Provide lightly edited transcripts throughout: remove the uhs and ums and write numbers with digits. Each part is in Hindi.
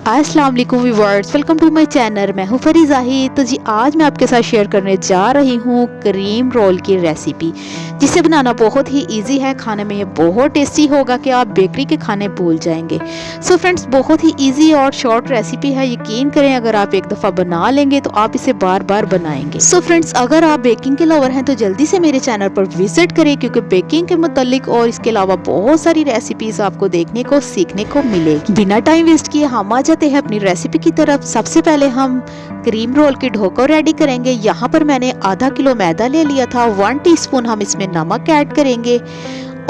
अस्सलाम वालेकुम viewers, welcome to my channel. मैं हूं फरी जाहिद। तो जी आज मैं आपके साथ शेयर करने जा रही हूं क्रीम रोल की रेसिपी, जिसे बनाना बहुत ही इजी है। खाने में ये बहुत टेस्टी होगा कि आप बेकरी के खाने भूल जाएंगे। सो फ्रेंड्स, बहुत ही इजी और शॉर्ट रेसिपी है। यकीन करें, अगर आप एक दफ़ा बना लेंगे तो आप इसे बार बार बनाएंगे। सो फ्रेंड्स, अगर आप बेकिंग के लवर हैं तो जल्दी से मेरे चैनल पर विजिट करें, क्योंकि बेकिंग के मुतालिक और इसके अलावा बहुत सारी रेसिपीज आपको देखने को सीखने को मिलेगी। बिना टाइम वेस्ट किए हम आ जाते हैं अपनी रेसिपी की तरफ। सबसे पहले हम क्रीम रोल की डो को रेडी करेंगे। यहाँ पर मैंने आधा किलो मैदा ले लिया था। 1 टीस्पून हम इसमें नमक ऐड करेंगे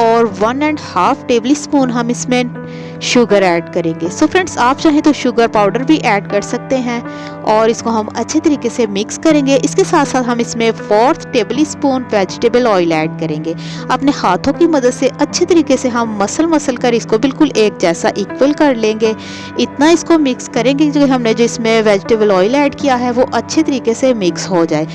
और 1.5 टेबल स्पून हम इसमें शुगर ऐड करेंगे। सो फ्रेंड्स, आप चाहें तो शुगर पाउडर भी ऐड कर सकते हैं और इसको हम अच्छे तरीके से मिक्स करेंगे। इसके साथ साथ हम इसमें 4 table spoon vegetable oil add करेंगे। अपने हाथों की मदद से अच्छे तरीके से हम मसल कर इसको बिल्कुल एक जैसा इक्वल कर लेंगे। इतना इसको मिक्स करेंगे जो हमने जो इसमें वेजिटेबल ऑयल ऐड किया है वो अच्छे तरीके से मिक्स हो जाए।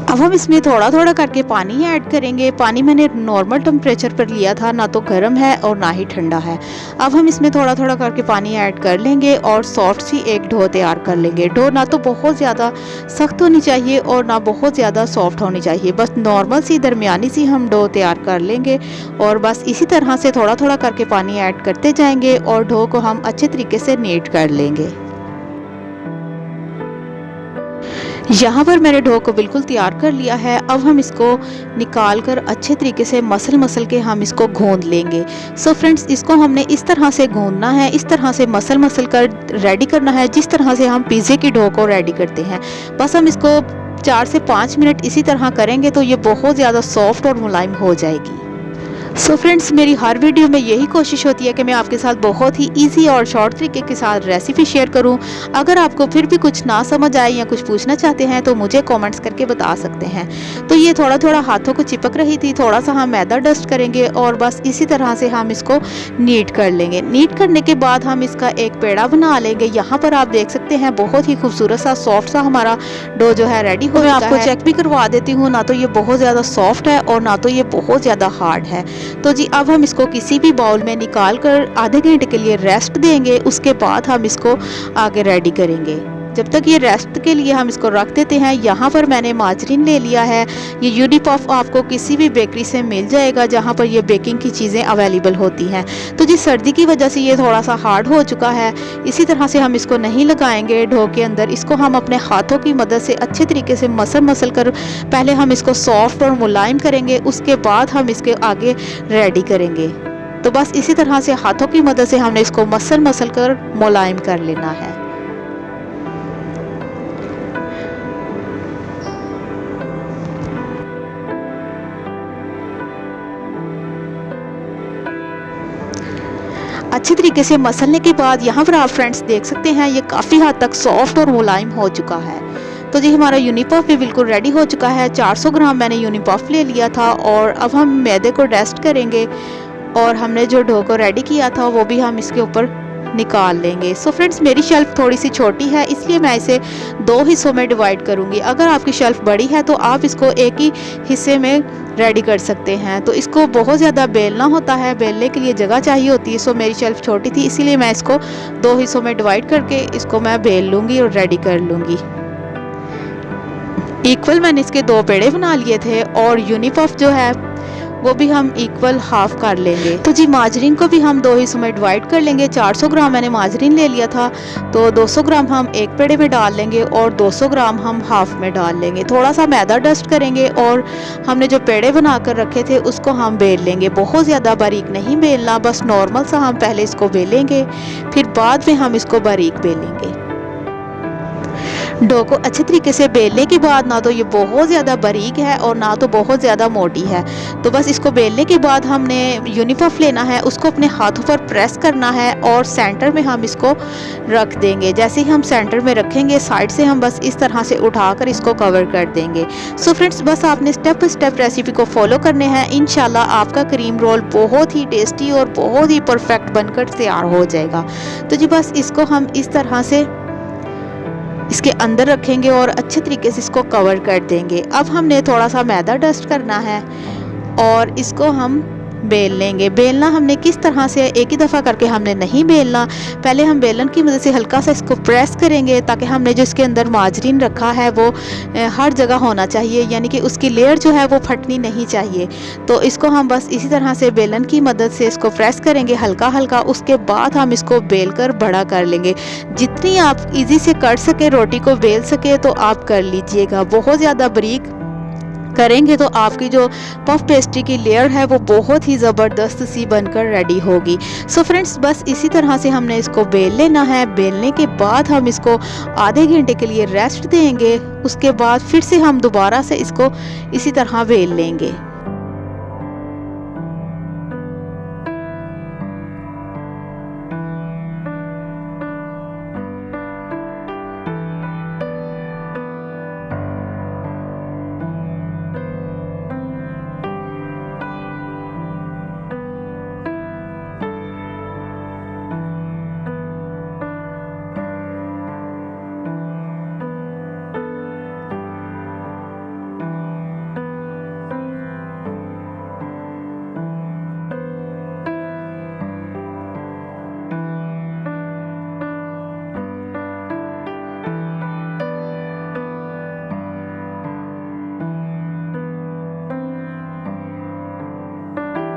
अब हम इसमें थोड़ा थोड़ा करके पानी ऐड करेंगे। पानी मैंने नॉर्मल टेम्परेचर पर लिया था, ना तो गर्म है और ना ही ठंडा है। अब हम इसमें थोड़ा थोड़ा करके पानी ऐड कर लेंगे और सॉफ्ट सी एक डो तैयार कर लेंगे। डो ना तो बहुत ज़्यादा सख्त होनी चाहिए और ना बहुत ज़्यादा सॉफ्ट होनी चाहिए, बस नॉर्मल सी दरमियानी सी हम डो तैयार कर लेंगे। और बस इसी तरह से थोड़ा थोड़ा करके पानी ऐड करते जाएंगे और डो को हम अच्छे तरीके से नीट कर लेंगे। यहाँ पर मैंने डो को बिल्कुल तैयार कर लिया है। अब हम इसको निकाल कर अच्छे तरीके से मसल के हम इसको गूंद लेंगे। सो फ्रेंड्स, इसको हमने इस तरह से गूंदना है, इस तरह से मसल कर रेडी करना है, जिस तरह से हम पिज़्ज़े की डो को रेडी करते हैं। बस हम इसको 4 से 5 मिनट इसी तरह करेंगे तो ये बहुत ज़्यादा सॉफ्ट और मुलायम हो जाएगी। सो फ्रेंड्स, मेरी हर वीडियो में यही कोशिश होती है कि मैं आपके साथ बहुत ही इजी और शॉर्ट तरीके के साथ रेसिपी शेयर करूं। अगर आपको फिर भी कुछ ना समझ आए या कुछ पूछना चाहते हैं तो मुझे कमेंट्स करके बता सकते हैं। तो ये थोड़ा थोड़ा हाथों को चिपक रही थी, थोड़ा सा हम मैदा डस्ट करेंगे और बस इसी तरह से हम इसको नीट कर लेंगे। नीट करने के बाद हम इसका एक पेड़ा बना लेंगे। यहाँ पर आप देख सकते हैं बहुत ही खूबसूरत सा सॉफ्ट सा हमारा डो जो है रेडी हो गया है। आपको चेक भी करवा देती हूँ, ना तो ये बहुत ज़्यादा सॉफ्ट है और ना तो ये बहुत ज़्यादा हार्ड है। तो जी अब हम इसको किसी भी बाउल में निकाल कर आधे घंटे के लिए रेस्ट देंगे। उसके बाद हम इसको आगे रेडी करेंगे। जब तक ये रेस्ट के लिए हम इसको रख देते हैं। यहाँ पर मैंने माजरीन ले लिया है। ये यूनिपफ आपको किसी भी बेकरी से मिल जाएगा जहाँ पर ये बेकिंग की चीज़ें अवेलेबल होती हैं। तो जी सर्दी की वजह से ये थोड़ा सा हार्ड हो चुका है। इसी तरह से हम इसको नहीं लगाएंगे डो के अंदर। इसको हम अपने हाथों की मदद से अच्छे तरीके से मसल कर पहले हम इसको सॉफ्ट और मुलायम करेंगे, उसके बाद हम इसके आगे रेडी करेंगे। तो बस इसी तरह से हाथों की मदद से हमने इसको मसल कर मुलायम कर लेना है। अच्छी तरीके से मसलने के बाद यहाँ पर आप फ्रेंड्स देख सकते हैं ये काफ़ी हद तक सॉफ्ट और मुलायम हो चुका है। तो जी हमारा यूनिपफ भी बिल्कुल रेडी हो चुका है। 400 ग्राम मैंने यूनिपफ ले लिया था और अब हम मैदे को डस्ट करेंगे और हमने जो डो को रेडी किया था वो भी हम इसके ऊपर निकाल लेंगे। सो फ्रेंड्स, मेरी शेल्फ थोड़ी सी छोटी है, इसलिए मैं इसे 2 हिस्सों में डिवाइड करूंगी। अगर आपकी शेल्फ बड़ी है तो आप इसको एक ही हिस्से में रेडी कर सकते हैं। तो इसको बहुत ज़्यादा बेलना होता है, बेलने के लिए जगह चाहिए होती है। सो मेरी शेल्फ छोटी थी, इसीलिए मैं इसको 2 हिस्सों में डिवाइड करके इसको मैं बेल लूँगी और रेडी कर लूँगी। इक्वल मैंने इसके 2 पेड़े बना लिए थे और यूनिपफ जो है वो भी हम इक्वल हाफ कर लेंगे। तो जी माजरीन को भी हम 2 हिस्सों में डिवाइड कर लेंगे। 400 ग्राम मैंने माजरीन ले लिया था, तो 200 ग्राम हम एक पेड़े में डाल लेंगे और 200 ग्राम हम हाफ में डाल लेंगे। थोड़ा सा मैदा डस्ट करेंगे और हमने जो पेड़े बना कर रखे थे उसको हम बेल लेंगे। बहुत ज़्यादा बारीक नहीं बेलना, बस नॉर्मल सा हम पहले इसको बेलेंगे, फिर बाद में हम इसको बारीक बेलेंगे। डो को अच्छे तरीके से बेलने के बाद ना तो ये बहुत ज़्यादा बारीक है और ना तो बहुत ज़्यादा मोटी है। तो बस इसको बेलने के बाद हमने यूनिपफ लेना है, उसको अपने हाथों पर प्रेस करना है और सेंटर में हम इसको रख देंगे। जैसे ही हम सेंटर में रखेंगे, साइड से हम बस इस तरह से उठाकर इसको कवर कर देंगे। सो फ्रेंड्स, बस आपने स्टेप बाय स्टेप रेसिपी को फॉलो करने हैं। इंशाल्लाह आपका क्रीम रोल बहुत ही टेस्टी और बहुत ही परफेक्ट बनकर तैयार हो जाएगा। तो जी बस इसको हम इस तरह से इसके अंदर रखेंगे और अच्छे तरीके से इसको कवर कर देंगे। अब हमने थोड़ा सा मैदा डस्ट करना है और इसको हम बेल लेंगे। बेलना हमने किस तरह से, एक ही दफ़ा करके हमने नहीं बेलना, पहले हम बेलन की मदद से हल्का सा इसको प्रेस करेंगे ताकि हमने जो इसके अंदर माजरीन रखा है वो हर जगह होना चाहिए, यानी कि उसकी लेयर जो है वो फटनी नहीं चाहिए। तो इसको हम बस इसी तरह से बेलन की मदद से इसको प्रेस करेंगे हल्का हल्का। उसके बाद हम इसको बेल कर बड़ा कर लेंगे। जितनी आप इजी से कर सके, रोटी को बेल सके तो आप कर लीजिएगा। बहुत ज़्यादा बारीक करेंगे तो आपकी जो पफ पेस्ट्री की लेयर है वो बहुत ही ज़बरदस्त सी बनकर रेडी होगी। सो फ्रेंड्स, बस इसी तरह से हमने इसको बेल लेना है। बेलने के बाद हम इसको आधे घंटे के लिए रेस्ट देंगे। उसके बाद फिर से हम दोबारा से इसको इसी तरह बेल लेंगे।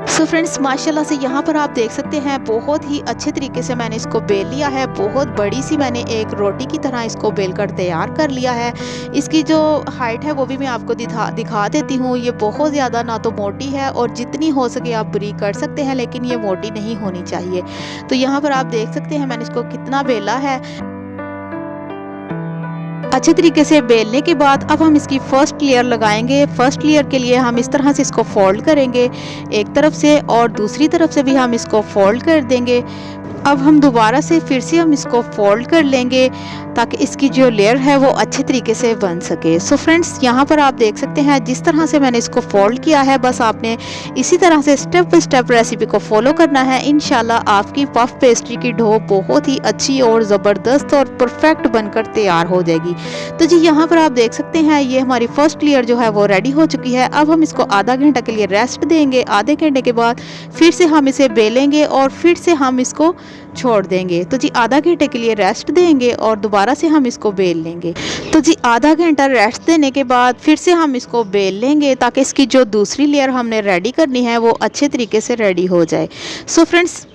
सो फ्रेंड्स, माशाल्लाह से यहाँ पर आप देख सकते हैं बहुत ही अच्छे तरीके से मैंने इसको बेल लिया है। बहुत बड़ी सी मैंने एक रोटी की तरह इसको बेल कर तैयार कर लिया है। इसकी जो हाइट है वो भी मैं आपको दिखा देती हूँ। ये बहुत ज़्यादा ना तो मोटी है और जितनी हो सके आप बारीक कर सकते हैं, लेकिन ये मोटी नहीं होनी चाहिए। तो यहाँ पर आप देख सकते हैं मैंने इसको कितना बेला है। अच्छे तरीके से बेलने के बाद अब हम इसकी फर्स्ट लेयर लगाएंगे। फर्स्ट लेयर के लिए हम इस तरह से इसको फोल्ड करेंगे एक तरफ से, और दूसरी तरफ से भी हम इसको फोल्ड कर देंगे। अब हम दोबारा से फिर से हम इसको फोल्ड कर लेंगे ताकि इसकी जो लेयर है वो अच्छे तरीके से बन सके। सो फ्रेंड्स, यहाँ पर आप देख सकते हैं जिस तरह से मैंने इसको फोल्ड किया है, बस आपने इसी तरह से स्टेप बाय स्टेप रेसिपी को फॉलो करना है। इंशाल्लाह आपकी पफ पेस्ट्री की डो बहुत ही अच्छी और ज़बरदस्त और परफेक्ट बनकर तैयार हो जाएगी। तो जी यहाँ पर आप देख सकते हैं ये हमारी फर्स्ट लेयर जो है वो रेडी हो चुकी है। अब हम इसको आधा घंटा के लिए रेस्ट देंगे। आधे घंटे के बाद फिर से हम इसे बेलेंगे और फिर से हम इसको छोड़ देंगे। तो जी आधा घंटे के लिए रेस्ट देंगे और दोबारा से हम इसको बेल लेंगे। तो जी आधा घंटा रेस्ट देने के बाद फिर से हम इसको बेल लेंगे ताकि इसकी जो दूसरी लेयर हमने रेडी करनी है वो अच्छे तरीके से रेडी हो जाए। सो फ्रेंड्स,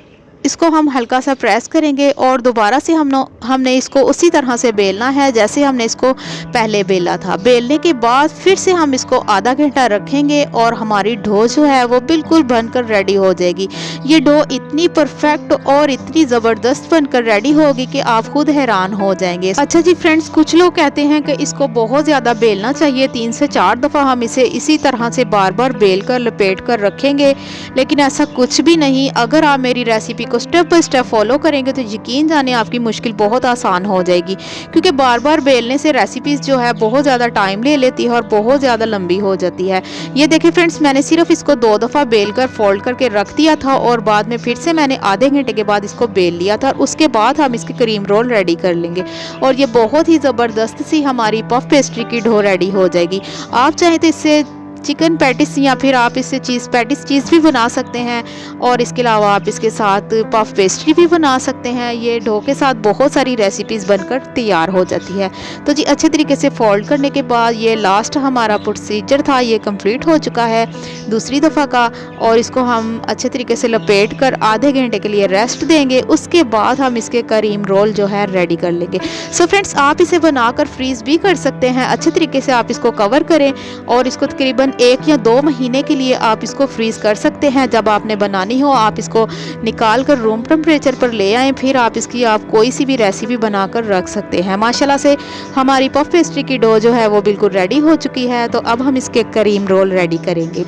इसको हम हल्का सा प्रेस करेंगे और दोबारा से हमने इसको उसी तरह से बेलना है जैसे हमने इसको पहले बेला था। बेलने के बाद फिर से हम इसको आधा घंटा रखेंगे और हमारी डो जो है वो बिल्कुल बनकर रेडी हो जाएगी। ये डो इतनी परफेक्ट और इतनी ज़बरदस्त बनकर रेडी होगी कि आप खुद हैरान हो जाएंगे। अच्छा जी फ्रेंड्स, कुछ लोग कहते हैं कि इसको बहुत ज़्यादा बेलना चाहिए, 3 से 4 दफ़ा हम इसे इसी तरह से बार बार बेल कर लपेट कर रखेंगे, लेकिन ऐसा कुछ भी नहीं। अगर आप मेरी रेसिपी को स्टेप बाय स्टेप फॉलो करेंगे तो यकीन जाने आपकी मुश्किल बहुत आसान हो जाएगी, क्योंकि बार बार बेलने से रेसिपीज़ जो है बहुत ज़्यादा टाइम ले लेती है और बहुत ज़्यादा लंबी हो जाती है। ये देखिए फ्रेंड्स, मैंने सिर्फ इसको 2 दफ़ा बेल कर फोल्ड करके रख दिया था और बाद में फिर से मैंने आधे घंटे के बाद इसको बेल लिया था। उसके बाद हम इसकी क्रीम रोल रेडी कर लेंगे और ये बहुत ही ज़बरदस्त सी हमारी पफ पेस्ट्री की डो रेडी हो जाएगी। आप चाहें तो इससे चिकन पैटिस या फिर आप इससे चीज़ पैटिस चीज़ भी बना सकते हैं और इसके अलावा आप इसके साथ पफ पेस्ट्री भी बना सकते हैं। ये डो के साथ बहुत सारी रेसिपीज़ बनकर तैयार हो जाती है। तो जी अच्छे तरीके से फोल्ड करने के बाद ये लास्ट हमारा प्रोसीजर था, ये कंप्लीट हो चुका है दूसरी दफ़ा का, और इसको हम अच्छे तरीके से लपेट कर आधे घंटे के लिए रेस्ट देंगे। उसके बाद हम इसके क्रीम रोल जो है रेडी कर लेंगे। सो फ्रेंड्स, आप इसे बनाकर फ्रीज़ भी कर सकते हैं। अच्छे तरीके से आप इसको कवर करें और इसको तकरीबन 1 या 2 महीने के लिए आप इसको फ्रीज़ कर सकते हैं। जब आपने बनानी हो आप इसको निकाल कर रूम टेम्परेचर पर ले आएँ, फिर आप इसकी कोई सी भी रेसिपी बनाकर रख सकते हैं। माशाल्लाह से हमारी पफ पेस्ट्री की डो जो है वो बिल्कुल रेडी हो चुकी है। तो अब हम इसके क्रीम रोल रेडी करेंगे।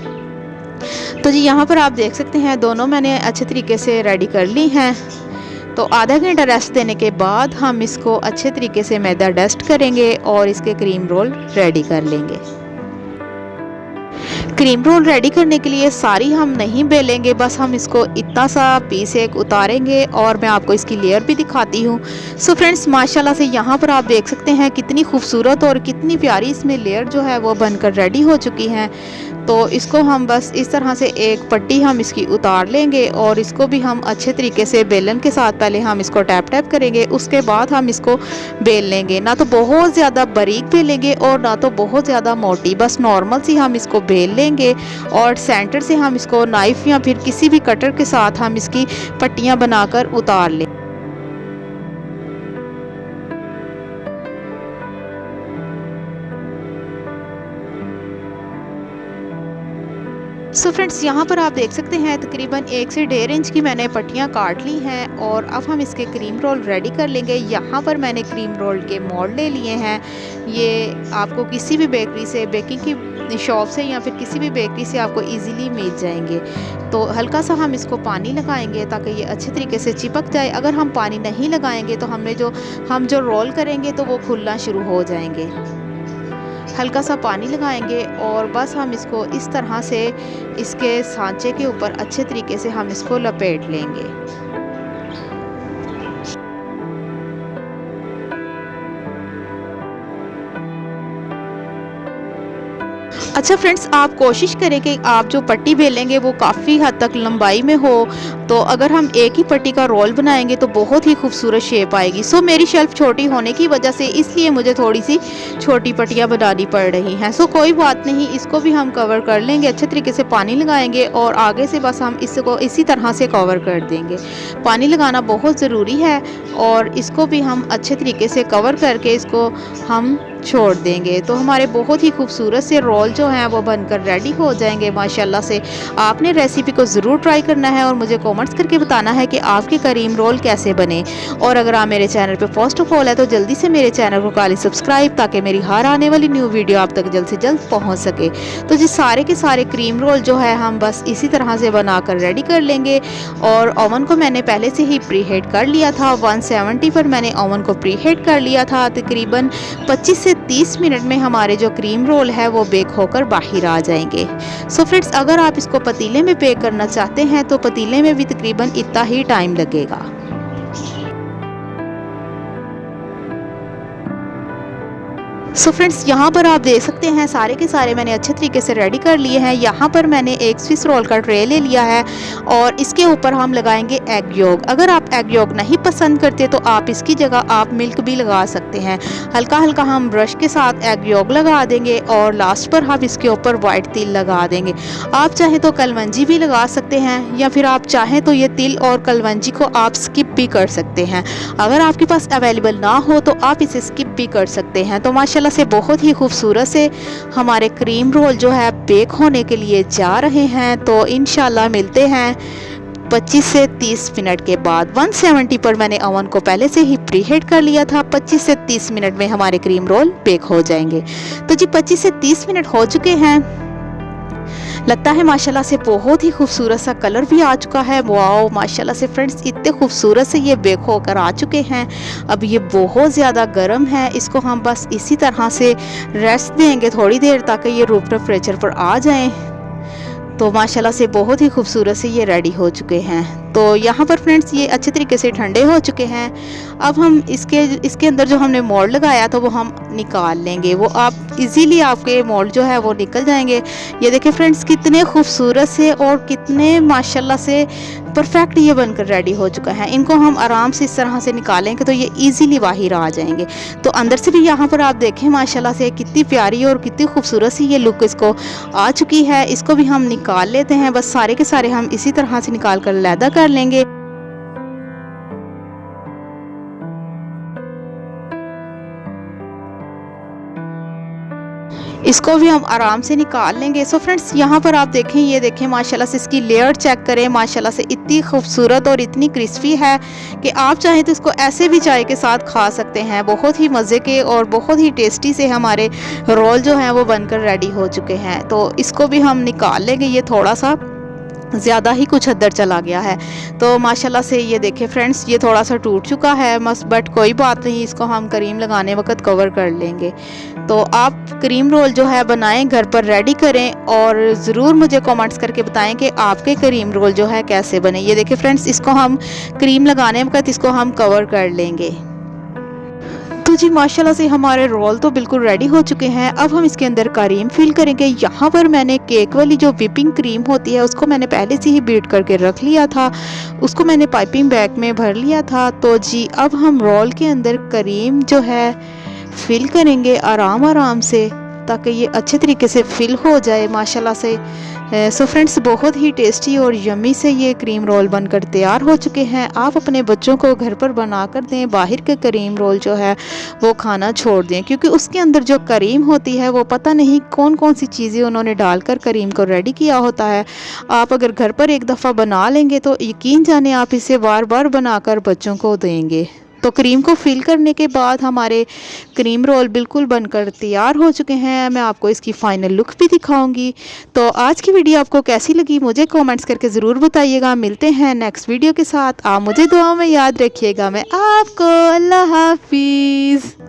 तो जी यहाँ पर आप देख सकते हैं दोनों मैंने अच्छे तरीके से रेडी कर ली हैं। तो आधा घंटा रेस्ट देने के बाद हम इसको अच्छे तरीके से मैदा डस्ट करेंगे और इसके क्रीम रोल रेडी कर लेंगे। क्रीम रोल रेडी करने के लिए सारी हम नहीं बेलेंगे, बस हम इसको इतना सा पीस एक उतारेंगे और मैं आपको इसकी लेयर भी दिखाती हूँ। सो फ्रेंड्स, माशाल्लाह से यहाँ पर आप देख सकते हैं कितनी खूबसूरत और कितनी प्यारी इसमें लेयर जो है वो बनकर रेडी हो चुकी हैं। तो इसको हम बस इस तरह से एक पट्टी हम इसकी उतार लेंगे और इसको भी हम अच्छे तरीके से बेलन के साथ पहले हम इसको टैप टैप करेंगे, उसके बाद हम इसको बेल लेंगे। ना तो बहुत ज़्यादा बारीक बेलेंगे और ना तो बहुत ज़्यादा मोटी, बस नॉर्मल सी हम इसको बेल लेंगे और सेंटर से हम इसको नाइफ़ या फिर किसी भी कटर के साथ हम इसकी पट्टियाँ बनाकर उतार लें। सो फ्रेंड्स, यहाँ पर आप देख सकते हैं तकरीबन 1 से 1.5 इंच की मैंने पट्टियाँ काट ली हैं और अब हम इसके क्रीम रोल रेडी कर लेंगे। यहाँ पर मैंने क्रीम रोल के मोल्ड ले लिए हैं। ये आपको किसी भी बेकरी से, बेकिंग की शॉप से या फिर किसी भी बेकरी से आपको इजीली मिल जाएंगे। तो हल्का सा हम इसको पानी लगाएंगे ताकि ये अच्छे तरीके से चिपक जाए। अगर हम पानी नहीं लगाएंगे तो हम जो रोल करेंगे तो वो खुलना शुरू हो जाएंगे। हल्का सा पानी लगाएंगे और बस हम इसको इस तरह से इसके सांचे के ऊपर अच्छे तरीके से हम इसको लपेट लेंगे। अच्छा फ्रेंड्स, आप कोशिश करें कि आप जो पट्टी बेलेंगे वो काफ़ी हद तक लंबाई में हो। तो अगर हम एक ही पट्टी का रोल बनाएंगे तो बहुत ही खूबसूरत शेप आएगी। सो मेरी शेल्फ छोटी होने की वजह से इसलिए मुझे थोड़ी सी छोटी पट्टियाँ बनानी पड़ रही हैं। सो कोई बात नहीं, इसको भी हम कवर कर लेंगे। अच्छे तरीके से पानी लगाएंगे और आगे से बस हम इसको इसी तरह से कवर कर देंगे। पानी लगाना बहुत ज़रूरी है और इसको भी हम अच्छे तरीके से कवर करके इसको हम छोड़ देंगे। तो हमारे बहुत ही खूबसूरत से रोल जो हैं वो बनकर रेडी हो जाएंगे माशाल्लाह से। आपने रेसिपी को ज़रूर ट्राई करना है और मुझे कमेंट्स करके बताना है कि आपके करीम रोल कैसे बने। और अगर आप मेरे चैनल पे फर्स्ट ऑफ ऑल है तो जल्दी से मेरे चैनल को कर लें सब्सक्राइब, ताकि मेरी हर आने वाली न्यू वीडियो आप तक जल्द से जल्द पहुँच सके। तो जी सारे के सारे क्रीम रोल जो है हम बस इसी तरह से बनाकर रेडी कर लेंगे। और ओवन को मैंने पहले से ही प्री हीट कर लिया था। 170 पर मैंने ओवन को प्री हीट कर लिया था। तकरीबन 25 से 30 मिनट में हमारे जो क्रीम रोल है वो बेक होकर बाहर आ जाएंगे। सो फ्रेंड्स, अगर आप इसको पतीले में बेक करना चाहते हैं तो पतीले में भी तकरीबन इतना ही टाइम लगेगा। सो फ्रेंड्स, यहाँ पर आप देख सकते हैं सारे के सारे मैंने अच्छे तरीके से रेडी कर लिए हैं। यहाँ पर मैंने एक स्विस रोल का ट्रे ले लिया है और इसके ऊपर हम लगाएंगे एग योक। अगर आप एग योक नहीं पसंद करते तो आप इसकी जगह आप मिल्क भी लगा सकते हैं। हल्का हल्का हम ब्रश के साथ एग योक लगा देंगे और लास्ट पर हम इसके ऊपर वाइट तिल लगा देंगे। आप चाहें तो कलवंजी भी लगा सकते हैं या फिर आप चाहें तो ये तिल और कलवंजी को आप स्किप भी कर सकते हैं। अगर आपके पास अवेलेबल ना हो तो आप इसे स्किप भी कर सकते हैं। तो माशाल्लाह से बहुत ही खूबसूरत से हमारे क्रीम रोल जो है बेक होने के लिए जा रहे हैं। तो इंशाल्लाह मिलते हैं 25 से 30 मिनट के बाद। 170 पर मैंने ओवन को पहले से ही प्री हीट कर लिया था। 25 से 30 मिनट में हमारे क्रीम रोल बेक हो जाएंगे। तो जी 25 से 30 मिनट हो चुके हैं। लगता है माशाल्लाह से बहुत ही खूबसूरत सा कलर भी आ चुका है। वाओ माशाल्लाह से फ्रेंड्स, इतने खूबसूरत से ये बेक होकर आ चुके हैं। अब ये बहुत ज़्यादा गर्म है, इसको हम बस इसी तरह से रेस्ट देंगे थोड़ी देर ताकि ये रूम टेम्परेचर पर आ जाएं। तो माशाल्लाह से बहुत ही खूबसूरत से ये रेडी हो चुके हैं। तो यहाँ पर फ्रेंड्स ये अच्छे तरीके से ठंडे हो चुके हैं। अब हम इसके अंदर जो हमने मोल्ड लगाया था वो हम निकाल लेंगे। वो आप इजीली आपके मोल्ड जो है वो निकल जाएंगे। ये देखिए फ्रेंड्स, कितने खूबसूरत से और कितने माशाल्लाह से परफेक्ट ये बनकर रेडी हो चुका है। इनको हम आराम से इस तरह से निकालेंगे तो ये इजीली बाहर आ जाएंगे। तो अंदर से भी यहाँ पर आप देखें माशाल्लाह से कितनी प्यारी और कितनी खूबसूरत सी ये लुक इसको आ चुकी है। इसको भी हम निकाल लेते हैं। बस सारे के सारे हम इसी तरह से निकाल कर अलहदा कर लेंगे। इसको भी हम आराम से निकाल लेंगे। सो फ्रेंड्स, यहाँ पर आप देखें, ये देखें माशाल्लाह से इसकी लेयर चेक करें। माशाल्लाह से इतनी खूबसूरत और इतनी क्रिस्पी है कि आप चाहें तो इसको ऐसे भी चाय के साथ खा सकते हैं। बहुत ही मज़े के और बहुत ही टेस्टी से हमारे रोल जो हैं वो बनकर रेडी हो चुके हैं। तो इसको भी हम निकाल लेंगे। ये थोड़ा सा ज़्यादा ही कुछ अंदर चला गया है। तो माशाल्लाह से ये देखें फ्रेंड्स, ये थोड़ा सा टूट चुका है मस्त, बट कोई बात नहीं, इसको हम क्रीम लगाने वक्त कवर कर लेंगे। तो आप क्रीम रोल जो है बनाएं, घर पर रेडी करें और ज़रूर मुझे कमेंट्स करके बताएं कि आपके क्रीम रोल जो है कैसे बने। ये देखिए फ्रेंड्स, इसको हम क्रीम लगाने वक्त इसको हम कवर कर लेंगे। तो तो जी माशाल्लाह से हमारे रोल तो बिल्कुल रेडी हो चुके हैं। अब हम इसके अंदर क्रीम फिल करेंगे। यहाँ पर मैंने केक वाली जो व्हिपिंग क्रीम होती है उसको मैंने पहले से ही बीट करके रख लिया था, उसको मैंने पाइपिंग बैग में भर लिया था। तो जी अब हम रोल के अंदर क्रीम जो है फिल करेंगे आराम आराम से, ताकि ये अच्छे तरीके से फिल हो जाए माशाल्लाह से। सो फ्रेंड्स, बहुत ही टेस्टी और यम्मी से ये क्रीम रोल बनकर तैयार हो चुके हैं। आप अपने बच्चों को घर पर बना कर दें, बाहर के क्रीम रोल जो है वो खाना छोड़ दें, क्योंकि उसके अंदर जो क्रीम होती है वो पता नहीं कौन कौन सी चीज़ें उन्होंने डालकर क्रीम को रेडी किया होता है। आप अगर घर पर एक दफ़ा बना लेंगे तो यकीन जाने आप इसे बार बार बनाकर बच्चों को देंगे। तो क्रीम को फिल करने के बाद हमारे क्रीम रोल बिल्कुल बनकर तैयार हो चुके हैं। मैं आपको इसकी फ़ाइनल लुक भी दिखाऊंगी। तो आज की वीडियो आपको कैसी लगी मुझे कमेंट्स करके ज़रूर बताइएगा। मिलते हैं नेक्स्ट वीडियो के साथ। आप मुझे दुआ में याद रखिएगा। मैं आपको अल्लाह हाफिज़।